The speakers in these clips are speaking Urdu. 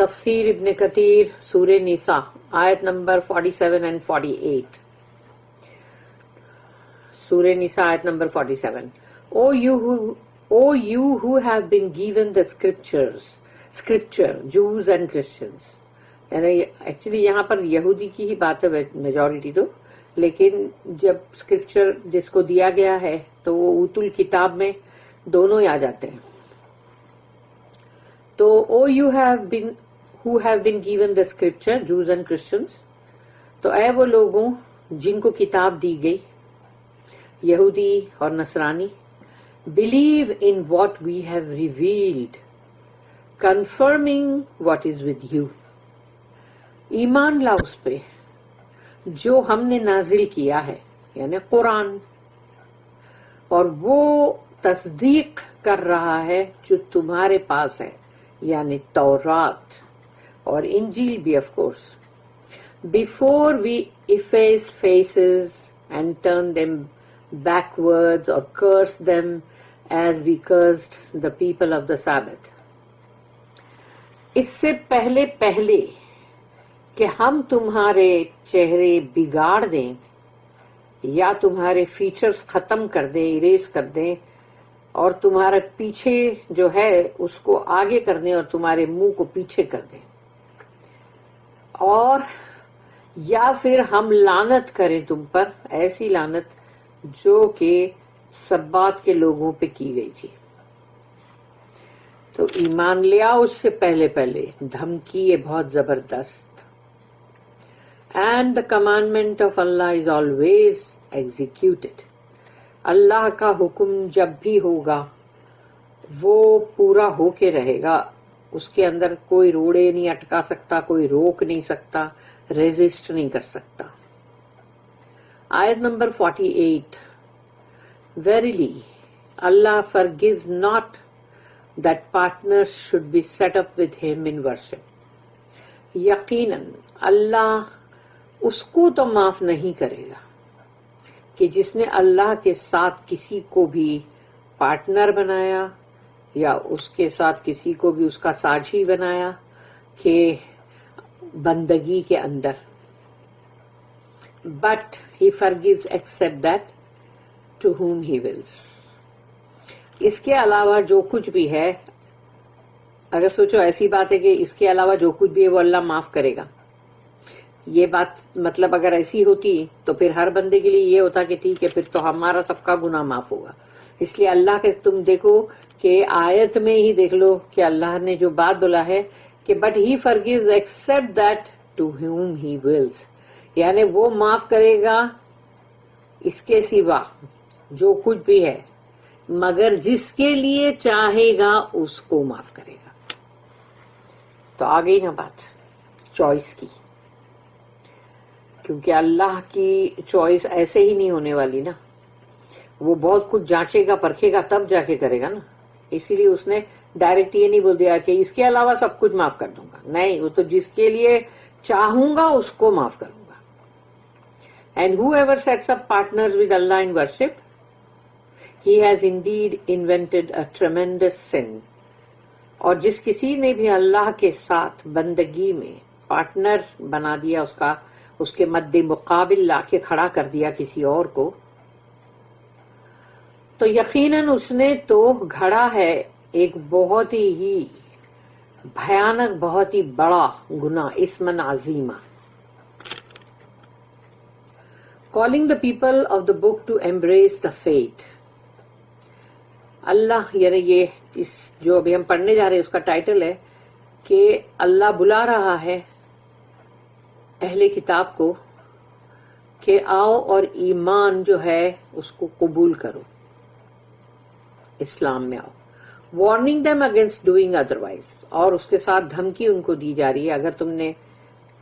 تفسیر ابن کثیر سورہ نساء آیت نمبر 47 and 48. سورہ نساء آیت number 47. O you who have been given the scripture, Jews and Christians. یعنی ایکچولی یہاں پر یہودی کی ہی بات ہے میجورٹی تو، لیکن جب اسکرپچر جس کو دیا گیا ہے تو وہ اوت الکتاب میں دونوں ہی آ جاتے ہیں. تو O you who have been given the scripture Jews and Christians, تو اے وہ لوگوں جن کو کتاب دی گئی، یہودی اور نصرانی، believe in what we have revealed confirming what is with you. ایمان لا اس پہ جو ہم نے نازل کیا ہے، یعنی قرآن، اور وہ تصدیق کر رہا ہے جو تمہارے پاس ہے، یعنی تورات اور انجیل بھی of course. Before we efface faces and turn them backwards or curse them as we cursed the people of the Sabbath. اس سے پہلے کہ ہم تمہارے چہرے بگاڑ دیں یا تمہارے فیچرز ختم کر دیں، اریز کر دیں، اور تمہارے پیچھے جو ہے اس کو آگے کر دیں اور تمہارے منہ کو پیچھے کر دیں، اور یا پھر ہم لعنت کریں تم پر، ایسی لعنت جو کہ سبات کے لوگوں پہ کی گئی تھی. تو ایمان لیا اس سے پہلے دھمکی ہے بہت زبردست. And the commandment of Allah is always executed. اللہ کا حکم جب بھی ہوگا وہ پورا ہو کے رہے گا، اس کے اندر کوئی روڑے نہیں اٹکا سکتا، کوئی روک نہیں سکتا، ریزسٹ نہیں کر سکتا. آیت number 48. Verily, Allah forgives not that partners should be set up with him in worship. یقیناً اللہ اس کو تو معاف نہیں کرے گا کہ جس نے اللہ کے ساتھ کسی کو بھی پارٹنر بنایا یا اس کے ساتھ کسی کو بھی اس کا ساجھی بنایا کہ بندگی کے اندر. But he forgives except that to whom he wills. اس کے علاوہ جو کچھ بھی ہے، اگر سوچو ایسی بات ہے کہ اس کے علاوہ جو کچھ بھی ہے وہ اللہ معاف کرے گا، یہ بات مطلب اگر ایسی ہوتی تو پھر ہر بندے کے لیے یہ ہوتا کہ ٹھیک ہے پھر تو ہمارا سب کا گناہ معاف ہوگا. اس لیے اللہ کے تم دیکھو کہ آیت میں ہی دیکھ لو کہ اللہ نے جو بات بولا ہے کہ but he forgives except that to whom he wills، یعنی وہ معاف کرے گا اس کے سوا جو کچھ بھی ہے، مگر جس کے لیے چاہے گا اس کو معاف کرے گا. تو آ گئی نا بات چوائس کی، کیونکہ اللہ کی چوائس ایسے ہی نہیں ہونے والی نا، وہ بہت کچھ جانچے گا پرکھے گا تب جا کے کرے گا نا. اسی لیے اس نے ڈائریکٹ یہ نہیں بول دیا کہ اس کے علاوہ سب کچھ معاف کر دوں گا، نہیں، وہ تو جس کے لیے چاہوں گا اس کو معاف کروں گا. And whoever sets up partners with Allah in worship, he has indeed invented a tremendous sin. اور جس کسی نے بھی اللہ کے ساتھ بندگی میں پارٹنر بنا دیا، اس کے مد مقابل لا کے کھڑا کر دیا کسی اور کو، تو یقیناً اس نے تو گھڑا ہے ایک بہت ہی بھیانک، بہت ہی بڑا گناہ، اسمن عظیمہ. Calling the people of the book to embrace the faith. اللہ، یعنی یہ اس جو ابھی ہم پڑھنے جا رہے ہیں اس کا ٹائٹل ہے کہ اللہ بلا رہا ہے اہل کتاب کو کہ آؤ اور ایمان جو ہے اس کو قبول کرو، اسلام میں آؤ. Warning them against doing otherwise، اور اس کے ساتھ دھمکی ان کو دی جا رہی ہے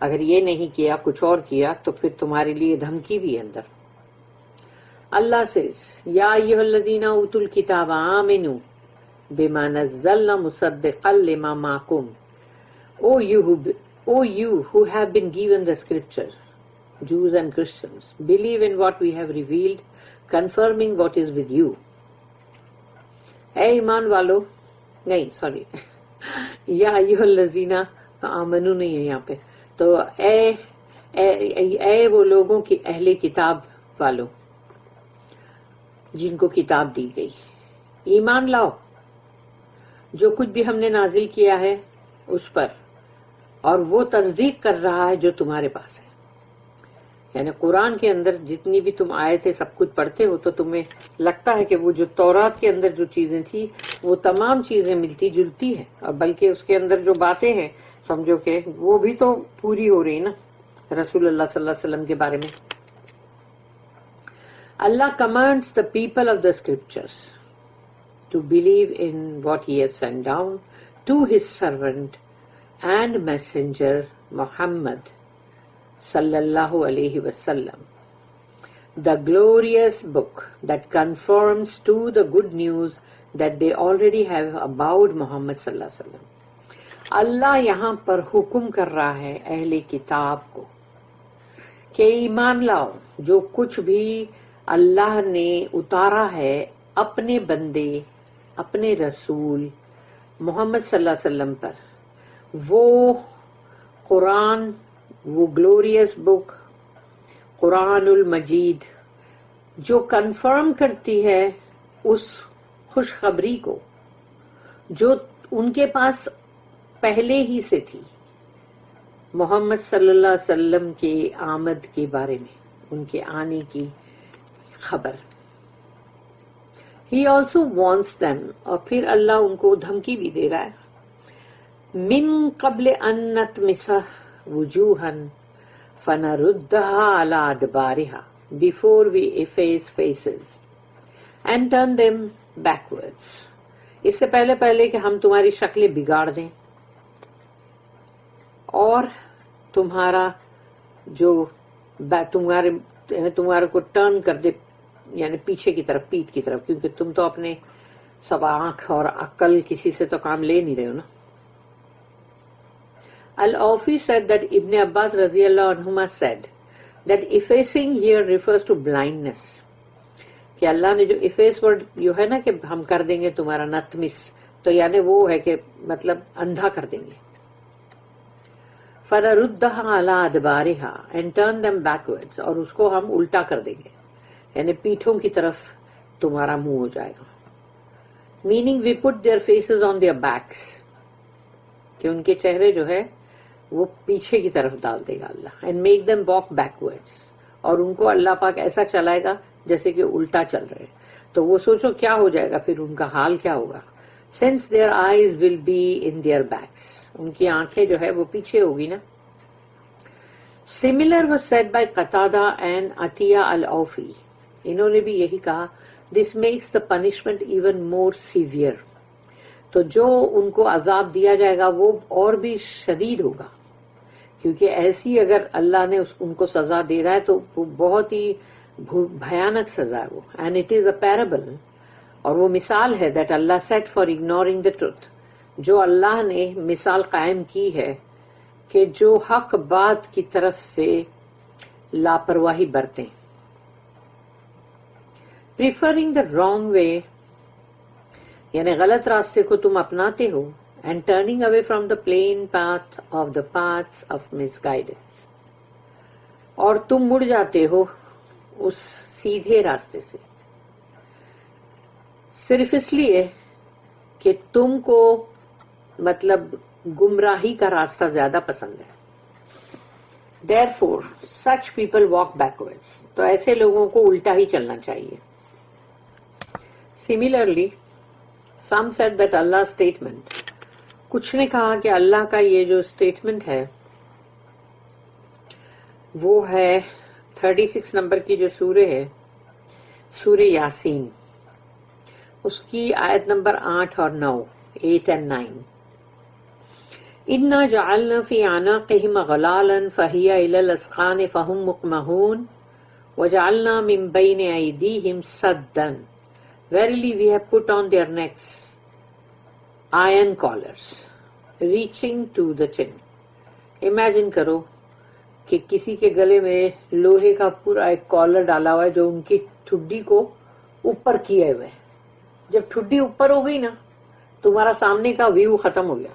اگر یہ نہیں کیا کچھ اور کیا تو پھر تمہارے لیے دھمکی بھی ہے اندر. اللہ says یا ایھا الذین اوتوا الکتاب آمنوا بما نزلنا مصدقا لما معکم. O you who have been given the scripture, Jews and Christians, believe in what we have revealed, confirming what is with you. اے ایمان والو، نہیں سوری، یا ایھا الذین آمنو نہیں ہے یہاں پہ. تو اے وہ لوگوں کی اہل کتاب والوں جن کو کتاب دی گئی، ایمان لاؤ جو کچھ بھی ہم نے نازل کیا ہے اس پر، اور وہ تصدیق کر رہا ہے جو تمہارے پاس ہے. یعنی قرآن کے اندر جتنی بھی تم آیتیں سب کچھ پڑھتے ہو تو تمہیں لگتا ہے کہ وہ جو تورات کے اندر جو چیزیں تھی وہ تمام چیزیں ملتی جلتی ہیں، اور بلکہ اس کے اندر جو باتیں ہیں سمجھو کہ وہ بھی تو پوری ہو رہی نا رسول اللہ صلی اللہ علیہ وسلم کے بارے میں. Allah commands the people of the scriptures to believe in what he has sent down to his servant and messenger Muhammad sallallahu alaihi wasallam, the glorious book that conforms to the good news that they already have about Muhammad sallallahu alaihi wasallam. اللہ یہاں پر حکم کر رہا ہے اہل کتاب کو کہ ایمان لاؤ جو کچھ بھی اللہ نے اتارا ہے اپنے بندے اپنے رسول محمد صلی اللہ علیہ وسلم پر، وہ قرآن، وہ گلوریس بک قرآن المجید جو کنفرم کرتی ہے اس خوشخبری کو جو ان کے پاس پہلے ہی سے تھی، محمد صلی اللہ علیہ وسلم کے آمد کے بارے میں، ان کے آنے کی خبر. He also wants them، اور پھر اللہ ان کو دھمکی بھی دے رہا ہے، من قبل ان نطمس وجوہا فنردها على ادبارها، before we efface faces and turn them backwards، اس سے پہلے کہ ہم تمہاری شکلیں بگاڑ دیں اور تمہارا جو تمہارے کو ٹرن کر دے، یعنی پیچھے کی طرف، پیٹ کی طرف، کیونکہ تم تو اپنے سب آنکھ اور عقل کسی سے تو کام لے نہیں رہے ہو نا. Al-Awfi said that Ibn Abbas radiallahu anhuma said that effacing here refers to blindness، کہ اللہ نے جو efface word جو ہے نا کہ ہم کر دیں گے تمہارا نتمس، تو یعنی وہ ہے کہ مطلب اندھا کر دیں گے. فَنَرُدَّهَا عَلَىٰ أَدْبَارِهَا and turn them backwards، اور اس کو ہم الٹا کر دیں گے، یعنی پیٹھوں کی طرف تمہارا منہ ہو جائے گا. meaning we put their faces on their backs، کہ ان کے چہرے جو ہے وہ پیچھے کی طرف ڈال دے گا اللہ، and make them walk backwards، اور ان کو اللہ پاک ایسا چلائے گا جیسے کہ الٹا چل رہے. تو وہ سوچو کیا ہو جائے گا پھر، ان کا حال کیا ہوگا. since their eyes will be in their backs، ان کی آنکھیں جو ہے وہ پیچھے ہوگی نا. Similar was said by Qatada and Atiyya al-Awfi، انہوں نے بھی یہی کہا، this makes the punishment even more severe، تو جو ان کو عذاب دیا جائے گا وہ اور بھی شدید ہوگا، کیونکہ ایسی اگر اللہ نے ان کو سزا دے رہا ہے تو وہ بہت ہی بھیانک سزا ہے وہ. and it is a parable، اور وہ مثال ہے that Allah set for ignoring the truth، جو اللہ نے مثال قائم کی ہے کہ جو حق بات کی طرف سے لاپرواہی برتیں. preferring the wrong way، یعنی غلط راستے کو تم اپناتے ہو، and turning away from the plain path of the paths of misguidance، اور تم مڑ جاتے ہو اس سیدھے راستے سے صرف اس لیے کہ تم کو مطلب گمراہی کا راستہ زیادہ پسند ہے. therefore such people walk backwards، تو ایسے لوگوں کو الٹا ہی چلنا چاہیے. similarly some said that Allah's statement، کچھ نے کہا کہ اللہ کا یہ جو اسٹیٹمنٹ ہے وہ ہے 36 نمبر کی جو سورہ ہے، سورہ یاسین، اس کی آیت نمبر 8 اور 9، 8 and 9. اِنَّا جَعَلْنَا فِي أَعْنَاقِهِمْ أَغْلَالًا فَهِيَ إِلَى الْأَذْقَانِ فَهُمْ مُقْمَحُونَ وَجَعَلْنَا مِنْ بَيْنِ أَيْدِيهِمْ سَدًّا Verily we have put on their necks iron collars reaching to the chin. Imagine کرو کہ کسی کے گلے میں لوہے کا پورا ایک کالر ڈالا ہوا ہے جو ان کی ٹھڈی کو اوپر کیے ہوئے. جب ٹھڈی اوپر ہو گئی نا تمہارا سامنے کا ویو ختم ہو گیا.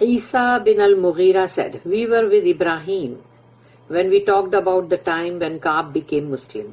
Isa bin al-Mughira said, "We were with Ibrahim when we talked about the time when Kaab became Muslim."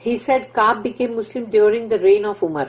He said Kaab became Muslim during the reign of Umar,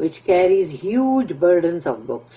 which carries huge burdens of books.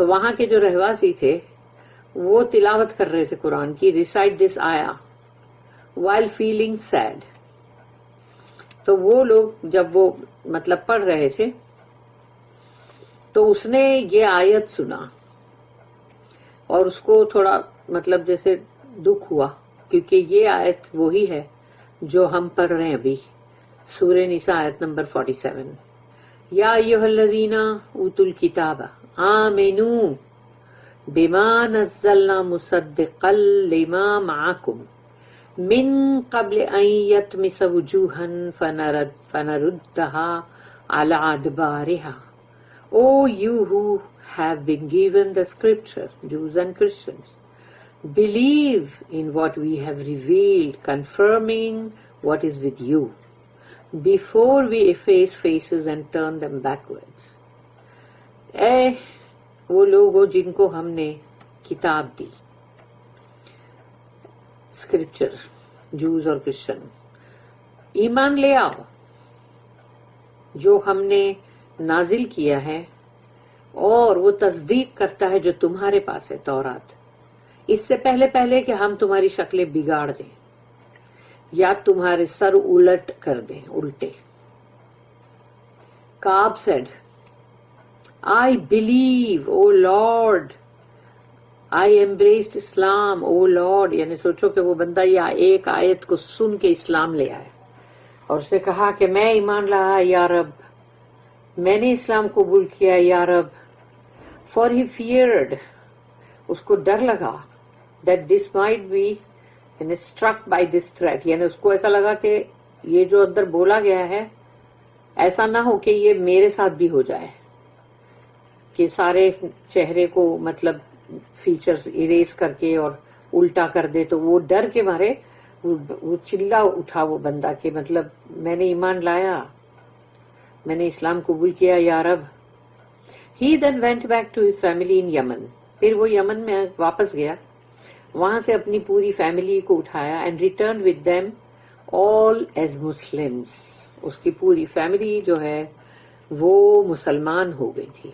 تو وہاں کے جو رہواسی تھے وہ تلاوت کر رہے تھے قرآن کی, ریسائٹ دس آیا while feeling sad. تو وہ لوگ جب وہ مطلب پڑھ رہے تھے تو اس نے یہ آیت سنا اور اس کو تھوڑا مطلب جیسے دکھ ہوا, کیونکہ یہ آیت وہی ہے جو ہم پڑھ رہے ہیں ابھی, سورہ نساء آیت نمبر 47. یا ایھا الذین اوتوا الکتاب آمنوا بما نزلنا مصدقا لما معکم من قبل ان یطمس وجوہا فنردها على ادبارها. O you who have been given the scripture, Jews and Christians, believe in what we have revealed, confirming what is with you, before we efface faces and turn them backwards. اے وہ لوگوں جن کو ہم نے کتاب دی, اسکرپچر, جوز اور کرسچن, ایمان لے آؤ جو ہم نے نازل کیا ہے, اور وہ تصدیق کرتا ہے جو تمہارے پاس ہے تورات, اس سے پہلے کہ ہم تمہاری شکلیں بگاڑ دیں یا تمہارے سر الٹ کر دیں, الٹے. کعب said, I believe, O Lord, I embraced Islam, O Lord. یعنی سوچو کہ وہ بندہ یہ ایک آیت کو سن کے اسلام لے آئے اور اس نے کہا کہ میں ایمان لایا یا رب, میں نے اسلام قبول کیا یا رب. For he feared, اس کو ڈر لگا, that this might be struck by this threat. یعنی اس کو ایسا لگا کہ یہ جو اندر بولا گیا ہے ایسا نہ ہو کہ یہ میرے ساتھ بھی ہو جائے, کہ سارے چہرے کو مطلب فیچرز اریز کر کے اور الٹا کر دے. تو وہ ڈر کے مارے وہ چلا اٹھا وہ بندہ کہ مطلب میں نے ایمان لایا, میں نے اسلام قبول کیا یا رب. He then went back to his family in Yemen. پھر وہ یمن میں واپس گیا, وہاں سے اپنی پوری فیملی کو اٹھایا, and returned with them all as Muslims. اس کی پوری فیملی جو ہے وہ مسلمان ہو گئی تھی.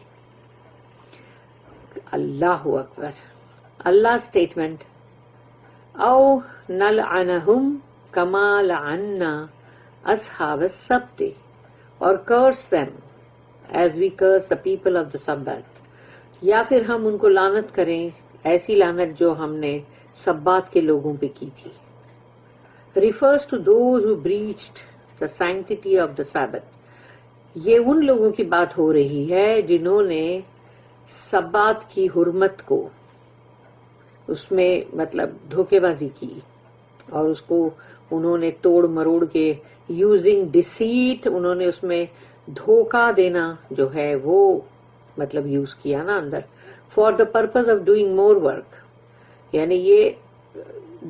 اللہ اکبر. اللہ اسٹیٹمنٹ, او نلعنہم کما لعنا اصحاب السبت, اور curse them as we curse the people of the Sabbath. یا پھر ہم ان کو لعنت کریں ایسی لعنت جو ہم نے سبات کے لوگوں پہ کی تھی. refers to those who breached the sanctity of the Sabbath. یہ ان لوگوں کی بات ہو رہی ہے جنہوں نے سبات کی حرمت کو, اس میں مطلب دھوکے بازی کی اور اس کو انہوں نے توڑ مروڑ کے یوزنگ ڈیسیٹ, انہوں نے اس میں دھوکہ دینا جو ہے وہ مطلب یوز کیا نا اندر, for the purpose of doing more work. یعنی یہ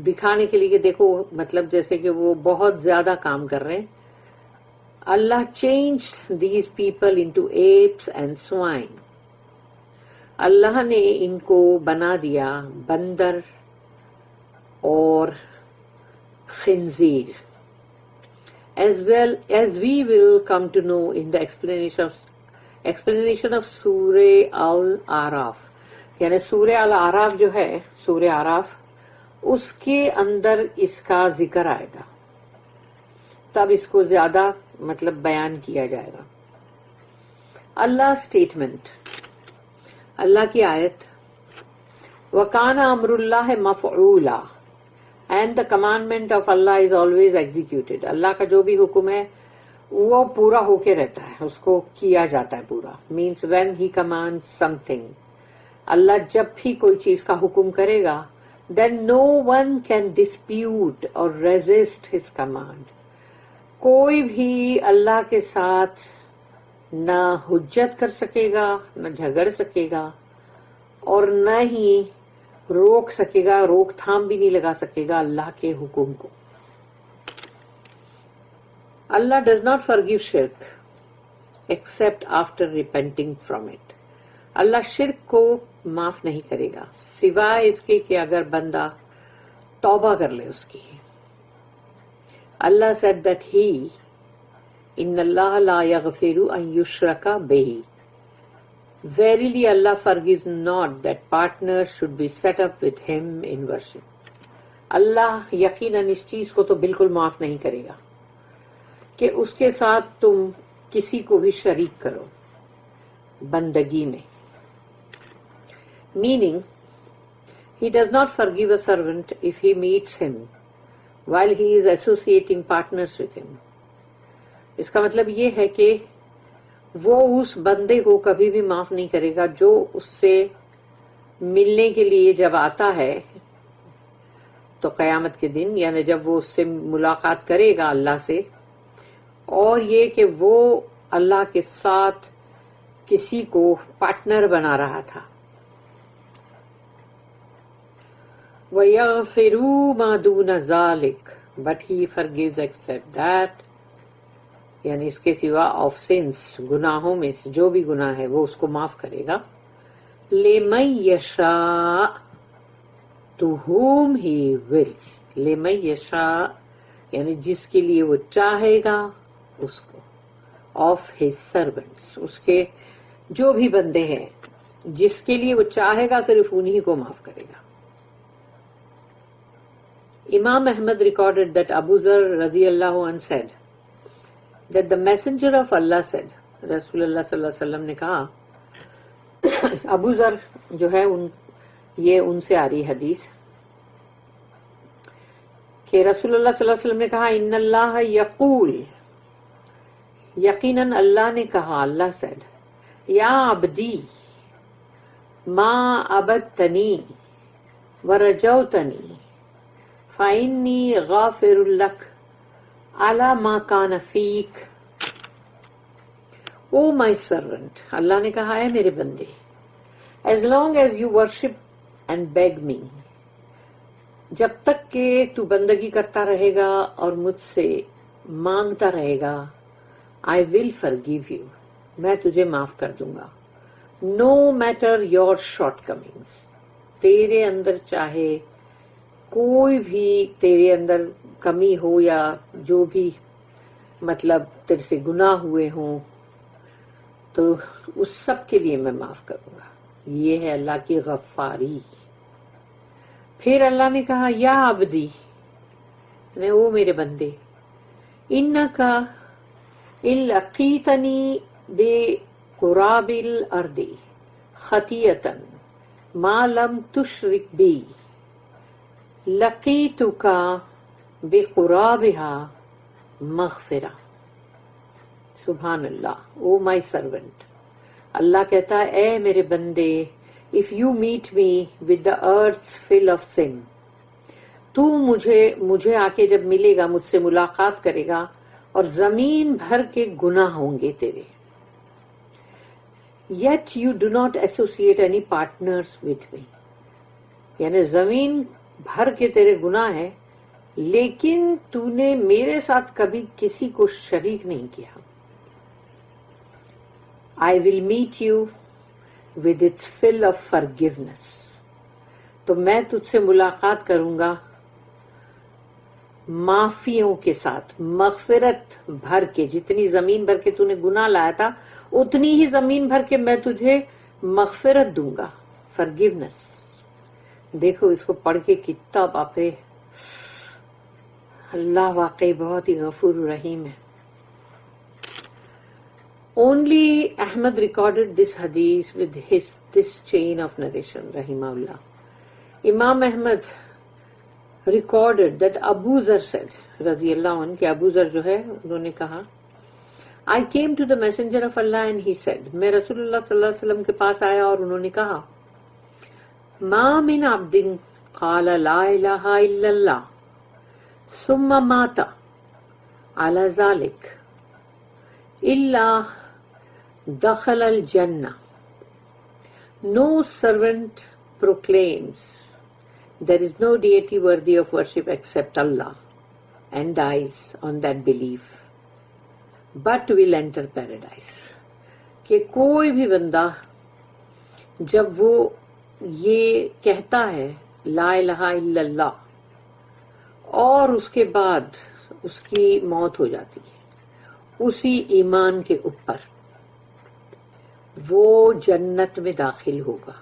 دکھانے کے لیے کہ دیکھو مطلب جیسے کہ وہ بہت زیادہ کام کر رہے ہیں. Allah change these people into apes and swine. اللہ نے ان کو بنا دیا بندر اور خنزیر. as well as we will come to know in the explanation of سورہ al-Araf. یعنی سورہ al-Araf جو ہے, سورہ آراف, اس کے اندر اس کا ذکر آئے گا, تب اس کو زیادہ مطلب بیان کیا جائے گا. اللہ اسٹیٹمنٹ, اللہ کی آیت, وَكَانَ أَمْرُ اللَّهِ مَفْعُولًا, and the commandment of Allah is always executed. اللہ کا جو بھی حکم ہے وہ پورا ہو کے رہتا ہے, اس کو کیا جاتا ہے پورا. means when he commands something, اللہ جب بھی کوئی چیز کا حکم کرے گا, then no one can dispute or resist his command. کوئی بھی اللہ کے ساتھ نہ حجت کر سکے گا, نہ جھگڑ سکے گا, اور نہ ہی روک سکے گا, روک تھام بھی نہیں لگا سکے گا اللہ کے حکم کو. اللہ does not forgive shirk except after repenting from it. اللہ شرک کو معاف نہیں کرے گا سوائے اس کے کہ اگر بندہ توبہ کر لے اس کی. اللہ said that he ان اللہ لا یغفر ان یشرک بہ, Verily Allah forgives not that partners should be set up with him in worship. اللہ یقیناً اس چیز کو تو بالکل معاف نہیں کرے گا کہ اس کے ساتھ تم کسی کو بھی شریک کرو بندگی میں. Meaning, he does not forgive a servant if he meets him while he is associating partners with him. اس کا مطلب یہ ہے کہ وہ اس بندے کو کبھی بھی معاف نہیں کرے گا جو اس سے ملنے کے لیے جب آتا ہے تو قیامت کے دن، یعنی جب وہ اس سے ملاقات کرے گا اللہ سے، اور یہ کہ وہ اللہ کے ساتھ کسی کو پارٹنر بنا رہا تھا. وَيَغْفِرُوا مَا دُونَ ذَلِكَ but he forgives except that، یعنی اس کے سوا آف سنس، گناہوں میں سے جو بھی گناہ ہے وہ اس کو معاف کرے گا. لِمَن يَشَاءُ to whom he wills، لِمَن يَشَاءُ یعنی جس کے لیے وہ چاہے گا اس کو، آف his servants، اس کے جو بھی بندے ہیں جس کے لیے وہ چاہے گا صرف انہی کو معاف کرے گا. Imam Ahmad recorded that Abu Zar radiyallahu anhu said that the messenger of Allah said، رسول اللہ صلی اللہ علیہ وسلم نے کہا، ابو ذر جو ہے یہ ان سے آ رہی حدیث کہ رسول اللہ صلی اللہ علیہ وسلم نے کہا، ان اللہ یقول، یقیناً اللہ نے کہا، اللہ said، یا عبدی ما عبدتنی ورجوتنی فإنی غافر لک علی ما کان فیک. او مائی سرونٹ، اللہ نے کہا ہے میرے بندے، as long as you worship and beg me, جب تک کہ تو بندگی کرتا رہے گا اور مجھ سے مانگتا رہے گا، آئی ول forgive you، میں تجھے معاف کر دوں گا. No matter your shortcomings, تیرے اندر چاہے کوئی بھی تیرے اندر کمی ہو یا جو بھی مطلب تیرے سے گناہ ہوئے ہوں تو اس سب کے لیے میں معاف کروں گا. یہ ہے اللہ کی غفاری. پھر اللہ نے کہا، یا عبدی، او میرے بندے، انکا ان لقیتنی بقراب الارض خطیئۃ ما لم تشرک بی لقیتک بقرابها مغفرہ. سبحان اللہ. او مائی سرونٹ، اللہ کہتا ہے اے میرے بندے، if you meet me with the earth's fill of sin، تو مجھے آ کے جب ملے گا، مجھ سے ملاقات کرے گا اور زمین بھر کے گناہ ہوں گے تیرے، yet you do not associate any partners with me، یعنی زمین بھر کے تیرے گناہ ہے لیکن تو نے میرے ساتھ کبھی کسی کو شریک نہیں کیا. I will meet you with its fill of forgiveness، تو میں تجھ سے ملاقات کروں گا معافیوں کے ساتھ، مغفرت بھر کے، جتنی زمین بھر کے تو نے گناہ لایا تھا اتنی ہی زمین بھر کے میں تجھے مغفرت دوں گا، forgiveness. دیکھو اس کو پڑھ کے کتنا باپرے، اللہ واقعی بہت ہی غفور رحیم ہے. Only Ahmad recorded this hadith with this chain of narration, rahimahullah. Imam Ahmad recorded that Abu Zar said, radiyallahu anhu، کہ ابو ذر جو ہے انہوں نے کہا، I came to the messenger of Allah and he said، میں رسول اللہ صلی اللہ علیہ وسلم کے پاس آیا اور انہوں نے کہا، ما من عبد قال لا الہ الا اللہ ثم مات على ذلك الا دخل الجنہ. No servant proclaims there is no deity worthy of worship except Allah and dies on that belief but will enter paradise. کہ کوئی بھی بندہ جب وہ یہ کہتا ہے لا الہ الا اللہ اور اس کے بعد اس کی موت ہو جاتی ہے اسی ایمان کے اوپر، وہ جنت میں داخل ہوگا.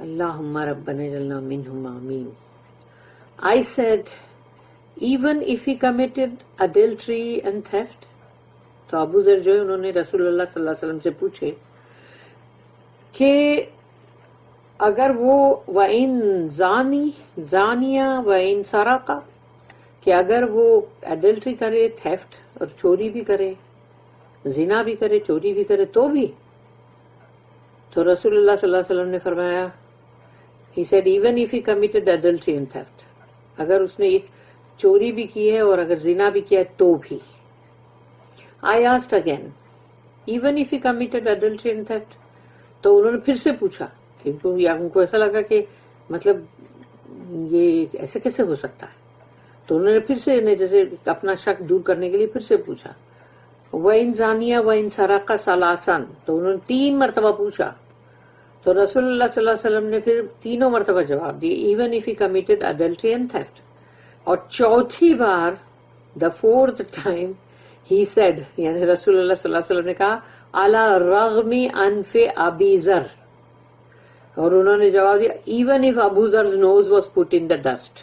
اللہم ربنا اجعلنا منہم آمین. I said, even if he committed adultery and theft, تو ابو ذر جو ہے انہوں نے رسول اللہ صلی اللہ علیہ وسلم سے پوچھے کہ اگر وہ وَإِن زانیہ وَإِن سَرَقَ، کہ اگر وہ ایڈلٹری کرے، تھیفٹ اور چوری بھی کرے، زنا بھی کرے، چوری بھی کرے تو بھی. تو رسول اللہ صلی اللہ علیہ وسلم نے فرمایا he said even if he committed adultery and theft، اگر اس نے چوری بھی کی ہے اور اگر زنا بھی کیا ہے تو بھی. I asked again even if he committed adultery and theft، تو انہوں نے پھر سے پوچھا کیونکہ ان کو ایسا لگا کہ مطلب یہ ایسے کیسے ہو سکتا ہے. تو انہوں نے پھر سے جیسے اپنا شک دور کرنے کے لیے پھر سے پوچھا وَإِن زَانِيَ وَإِن سَرَقَ ثَلَاثًا، تو انہوں نے 3 مرتبہ پوچھا. تو رسول اللہ صلی اللہ علیہ وسلم نے پھر 3 مرتبہ جواب دیے even if he committed adultery and theft. اور چوتھی بار the fourth time he said، یعنی رسول اللہ صلی اللہ علیہ وسلم نے کہا علی رغم انف ابی ذر، اور انہوں نے جواب دیا even if Abu Dharr's nose was put in the dust،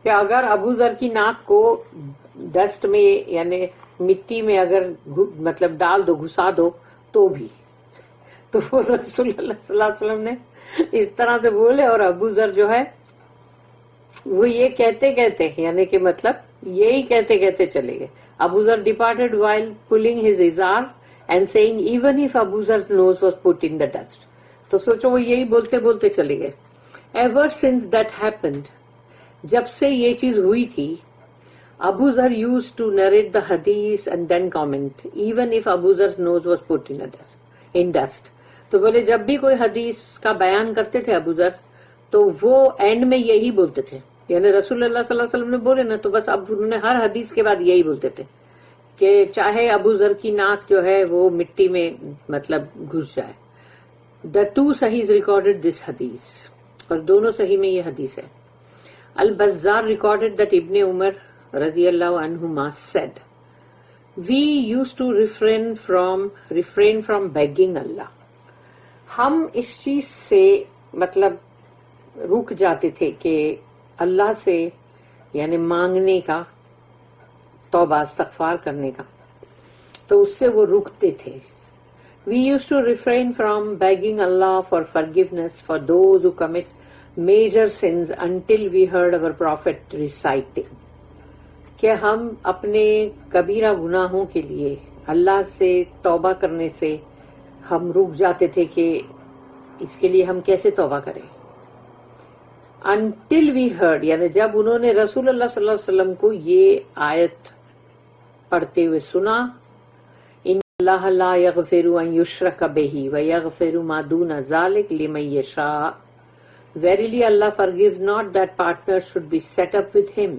کہ اگر ابو ذر کی ناک کو ڈسٹ میں یعنی مٹی میں اگر مطلب ڈال دو، گھسا دو تو بھی. تو وہ رسول اللہ صلی اللہ علیہ وسلم نے اس طرح سے بولے اور ابو ذر جو ہے وہ یہ کہتے کہتے یعنی کہ مطلب یہی کہتے کہتے چلے گئے. Abu Dharr departed while pulling his ازار and seeing even if Abu Dharr's nose was put in the dust. تو سوچو وہ یہی بولتے بولتے چلے گئے. ایور سنس دیٹ ہیپنڈ، جب سے یہ چیز ہوئی تھی، Abu Dhar used to narrate the hadith and then comment even if Abu Dhar's nose was put in dust. تو بولے جب بھی کوئی حدیث کا بیان کرتے تھے ابو ذر تو وہ اینڈ میں یہی بولتے تھے، یعنی رسول اللہ صلی اللہ علیہ وسلم نے بولے نا تو بس اب انہوں نے ہر حدیث کے بعد یہی بولتے تھے کہ چاہے ابو ذر کی ناک جو ہے وہ مٹی میں مطلب گھس جائے. The two Sahihs recorded this hadith، اور دونوں صحیح میں یہ حدیث ہے. البزار recorded that Ibn Umar رضی اللہ عنہما said we used to refrain from begging Allah، ہم اس چیز سے مطلب رک جاتے تھے کہ اللہ سے یعنی مانگنے کا، توبہ استغفار کرنے کا، تو اس سے وہ رکتے تھے. We used to refrain from begging Allah for forgiveness for those who commit major sins until we heard our Prophet reciting، کہ ہم اپنے کبیرہ گناہوں کے لیے اللہ سے توبہ کرنے سے ہم رک جاتے تھے کہ اس کے لیے ہم کیسے توبہ کریں. Until we heard، یعنی جب انہوں نے رسول اللہ صلی اللہ علیہ وسلم کو یہ آیت پڑھتے ہوئے سنا ان اللہ لا یغفر ان یشرک بہ ویغفر ما دون ذلک لمن یشاء، verily Allah forgives not that partners should be set up with him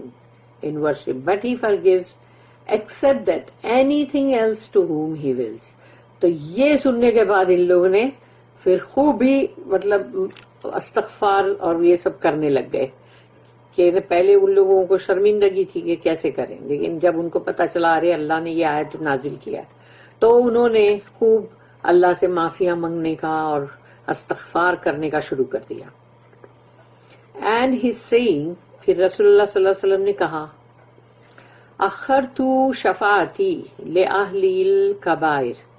in worship, but he forgives except that anything else to whom he wills. تو یہ سننے کے بعد ان لوگوں نے پھر خوب ہی مطلب استغفار اور یہ سب کرنے لگ گئے کہ پہلے ان لوگوں کو شرمندگی تھی کہ کیسے کریں، لیکن جب ان کو پتا چلا ارے اللہ نے یہ آیت نازل کیا تو انہوں نے خوب اللہ سے معافیاں مانگنے کا اور استغفار کرنے کا شروع کر دیا. اینڈ ہی سیئنگ، پھر رسول اللہ صلی اللہ علیہ وسلم نے کہا اخرت شفاعتی لأہل الکبائر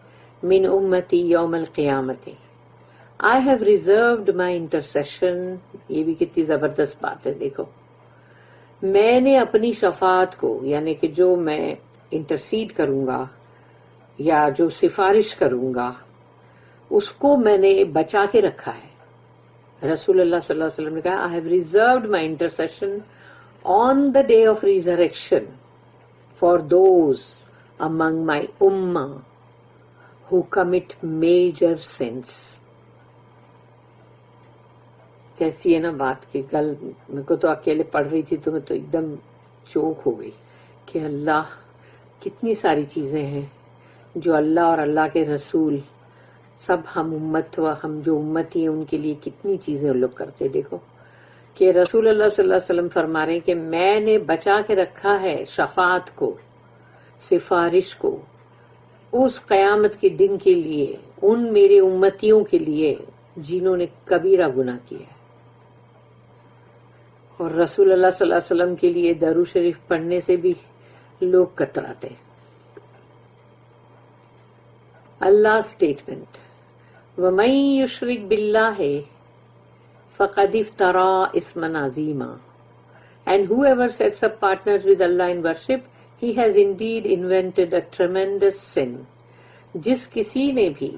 من امتی یوم القیامت، I have reserved my intercession. یہ بھی کتنی زبردست بات ہے. دیکھو میں نے اپنی شفاعت کو یعنی کہ جو میں انٹرسیڈ کروں گا یا جو سفارش کروں گا اس کو میں نے بچا کے رکھا ہے. رسول اللہ صلی اللہ علیہ وسلم نے کہا I have reserved my intercession on the day of resurrection for those among my ummah who commit major sins. کیسی ہے نا بات کہ کل میرے کو تو اکیلے پڑھ رہی تھی تو میں تو ایک دم چوک ہو گئی کہ اللہ کتنی ساری چیزیں ہیں جو اللہ اور اللہ کے رسول سب ہم امت و ہم جو امتی ہیں ان کے لیے کتنی چیزیں لوگ کرتے. دیکھو کہ رسول اللہ صلی اللہ علیہ وسلم فرما رہے ہیں کہ میں نے بچا کے رکھا ہے شفاعت کو، سفارش کو، اس قیامت کے دن کے لیے، ان میرے امتیوں کے لیے جنہوں نے کبیرہ گناہ کیا ہے. اور رسول اللہ صلی اللہ علیہ وسلم کے لیے درود شریف پڑھنے سے بھی لوگ کتراتے. اللہ اسٹیٹمنٹ، وَمَن يُشْرِكْ بِاللَّهِ فَقَدِ افْتَرَىٰ إِثْمًا عَظِيمًا. And whoever sets up partners with Allah in worship, he has indeed invented a tremendous sin. جس کسی نے بھی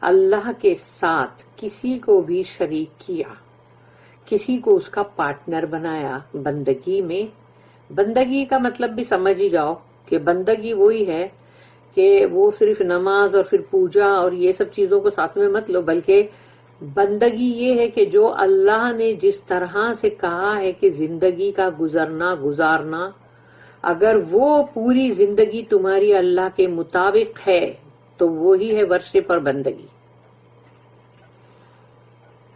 اللہ کے ساتھ کسی کو بھی شریک کیا، کسی کو اس کا پارٹنر بنایا بندگی میں. بندگی کا مطلب بھی سمجھ ہی جاؤ کہ بندگی وہی ہے کہ وہ صرف نماز اور پھر پوجا اور یہ سب چیزوں کو ساتھ میں مت لو، بلکہ بندگی یہ ہے کہ جو اللہ نے جس طرح سے کہا ہے کہ زندگی کا گزارنا، اگر وہ پوری زندگی تمہاری اللہ کے مطابق ہے تو وہی ہے ورشپ اور بندگی.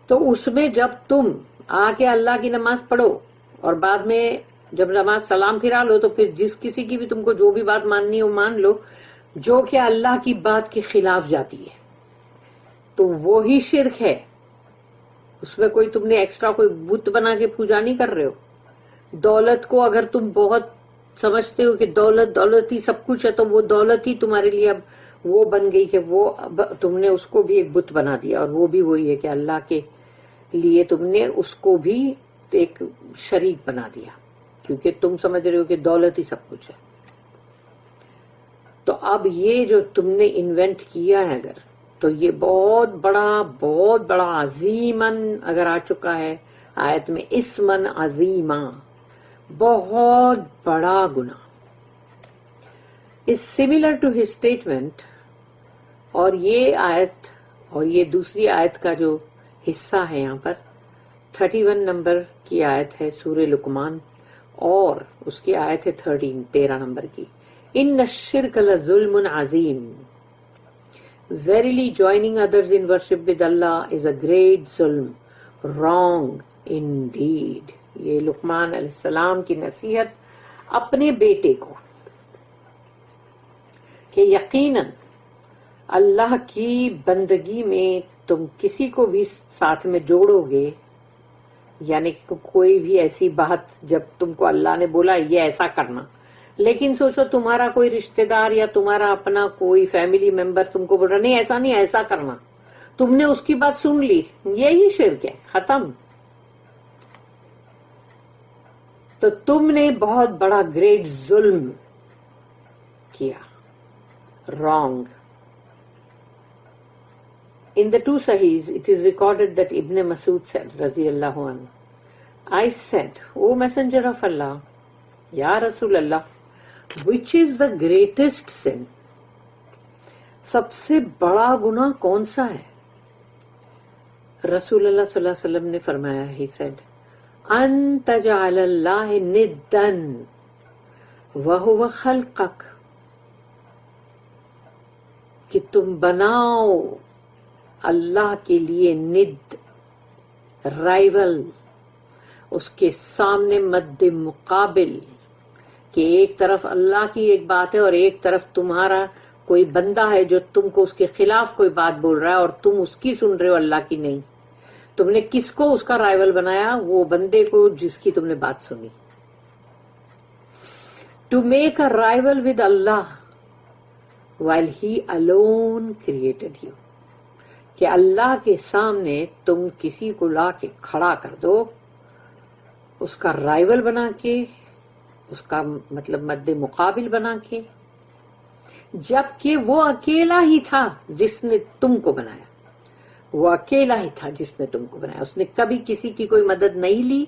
تو اس میں جب تم آ کے اللہ کی نماز پڑھو اور بعد میں جب نماز سلام پھرا لو تو پھر جس کسی کی بھی تم کو جو بھی بات ماننی ہو مان لو جو کہ اللہ کی بات کے خلاف جاتی ہے، تو وہی شرک ہے. اس میں کوئی تم نے ایکسٹرا کوئی بت بنا کے پوجا نہیں کر رہے ہو. دولت کو اگر تم بہت سمجھتے ہو کہ دولت ہی سب کچھ ہے تو وہ دولت ہی تمہارے لیے اب وہ بن گئی کہ وہ اب تم نے اس کو بھی ایک بت بنا دیا، اور وہ بھی وہی ہے کہ اللہ کے لیے تم نے اس کو بھی ایک شریک بنا دیا کیونکہ تم سمجھ رہے ہو کہ دولت ہی سب کچھ ہے. تو اب یہ جو تم نے انوینٹ کیا ہے اگر، تو یہ بہت بڑا عظیمن اگر آ چکا ہے آیت میں، اسمن عظیما، بہت بڑا گناہ. is similar to his statement. اور یہ آیت اور یہ دوسری آیت کا جو حصہ ہے یہاں پر 31 نمبر کی آیت ہے سورہ لقمان، اور اس کی آیت ہے 13 نمبر کی. ان الشرک لظلم عظیم. Verily joining others in worship with Allah is a great zulm, wrong indeed. یہ لقمان علیہ السلام کی نصیحت اپنے بیٹے کو کہ یقیناً اللہ کی بندگی میں تم کسی کو بھی ساتھ میں جوڑو گے، یعنی کہ کوئی بھی ایسی بات جب تم کو اللہ نے بولا یہ ایسا کرنا، لیکن سوچو تمہارا کوئی رشتہ دار یا تمہارا اپنا کوئی فیملی ممبر تم کو بول رہا نہیں ایسا نہیں ایسا کرنا، تم نے اس کی بات سن لی، یہی شرک ہے، ختم. تو تم نے بہت بڑا گریٹ ظلم کیا، wrong. In the two Sahihs, it is recorded that Ibn Masud said, radiyallahu anhu, I said, O Messenger of Allah, Ya Rasulullah, which is the greatest sin? سب سے بڑا گناہ کون سا ہے؟ رسول اللہ صلی اللہ علیہ وسلم نے فرمایا، he said, ان تجعل اللہ ندن وہو خلقک، کہ تم بناؤ اللہ کے لیے ند، رائیول، اس کے سامنے مد مقابل، کہ ایک طرف اللہ کی ایک بات ہے اور ایک طرف تمہارا کوئی بندہ ہے جو تم کو اس کے خلاف کوئی بات بول رہا ہے اور تم اس کی سن رہے ہو اللہ کی نہیں. تم نے کس کو اس کا رائیول بنایا؟ وہ بندے کو جس کی تم نے بات سنی. To make a rival with Allah while he alone created you، کہ اللہ کے سامنے تم کسی کو لا کے کھڑا کر دو، اس کا رائیول بنا کے، اس کا مطلب مد مقابل بنا کے، جبکہ وہ اکیلا ہی تھا جس نے تم کو بنایا. وہ اکیلا ہی تھا جس نے تم کو بنایا، اس نے کبھی کسی کی کوئی مدد نہیں لی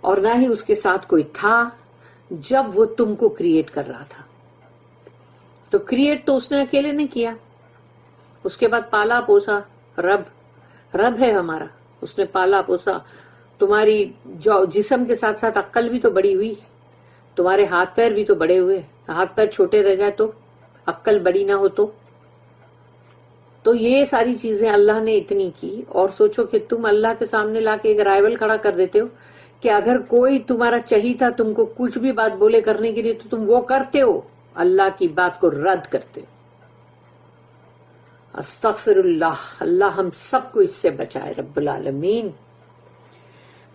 اور نہ ہی اس کے ساتھ کوئی تھا جب وہ تم کو کریٹ کر رہا تھا. تو کریٹ تو اس نے اکیلے نہیں کیا، اس کے بعد پالا پوسا، رب ہے ہمارا، اس نے پالا پوسا. تمہاری جو جسم کے ساتھ ساتھ عقل بھی تو بڑی ہوئی، تمہارے ہاتھ پیر بھی تو بڑے ہوئے. ہاتھ پیر چھوٹے رہ جائے تو، عقل بڑی نہ ہو تو یہ ساری چیزیں اللہ نے اتنی کی، اور سوچو کہ تم اللہ کے سامنے لا کے ایک رائول کھڑا کر دیتے ہو کہ اگر کوئی تمہارا چہیتا تم کو کچھ بھی بات بولے کرنے کے لیے تو تم وہ کرتے ہو، اللہ کی بات کو رد کرتے ہو۔ استغفر اللہ، اللہ ہم سب کو اس سے بچائے رب العالمین۔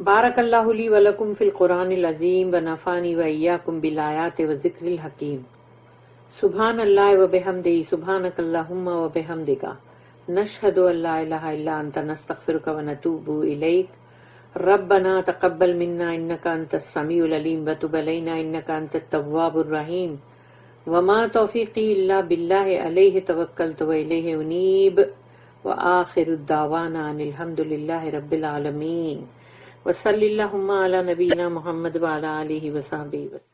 بارک اللہ لی ولکم فی القرآن العظیم ونفعنی وإیاکم بالآیات والذکر الحکیم۔ سبحان اللہ وبحمدہ، سبحانک اللہم وبحمدک، نشہد ان لا الہ الا انت، نستغفرک ونتوب الیک۔ ربنا تقبل منا انک انت السمیع العلیم وتب علینا انک انت التواب الرحیم، وما توفیقی الا باللہ علیہ توکلت والیہ انیب، وآخر الدعوانا ان الحمد للہ رب العالمین، وصلی اللہم علی نبینا محمد وعلی آلہ وصحبہ وسلم۔